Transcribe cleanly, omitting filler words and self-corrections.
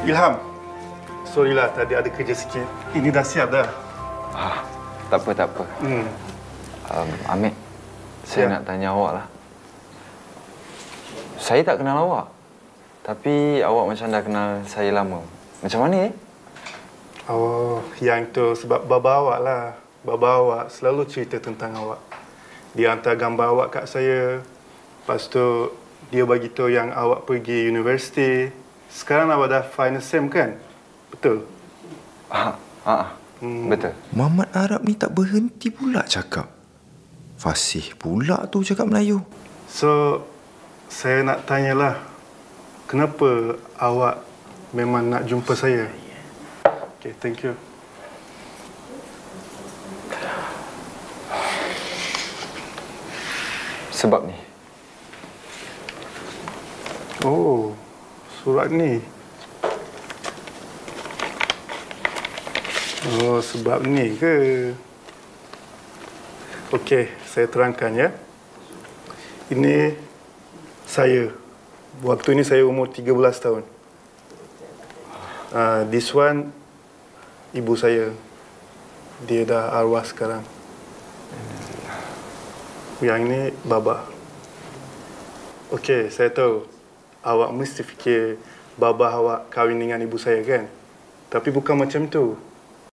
Ilham, sorry lah tadi ada kerja sikit. Ini dah siap dah. Tak apa, tak apa. Amit, saya nak tanya awak lah. Saya tak kenal awak. Tapi awak macam dah kenal saya lama. Macam mana Oh, yang tu sebab baba awak lah. Baba awak selalu cerita tentang awak. Dia hantar gambar awak kat saya. Lepas tu, dia bagi tahu yang awak pergi universiti. Sekarang awak dah final sem kan? Betul? Betul. Muhammad Arab ni tak berhenti pula cakap. Fasih pula tu cakap Melayu. So, saya nak tanyalah. Kenapa awak memang nak jumpa saya? Okay, thank you. Sebab ni. Oh, surat ni. Oh, sebab ni ke? Okey, saya terangkan ya. Ini saya. Waktu ini saya umur 13 tahun. This one, ibu saya. Dia dah arwah sekarang. Yang ini baba. Okey, saya tahu. Awak mesti fikir baba awak kahwin dengan ibu saya kan? Tapi bukan macam tu.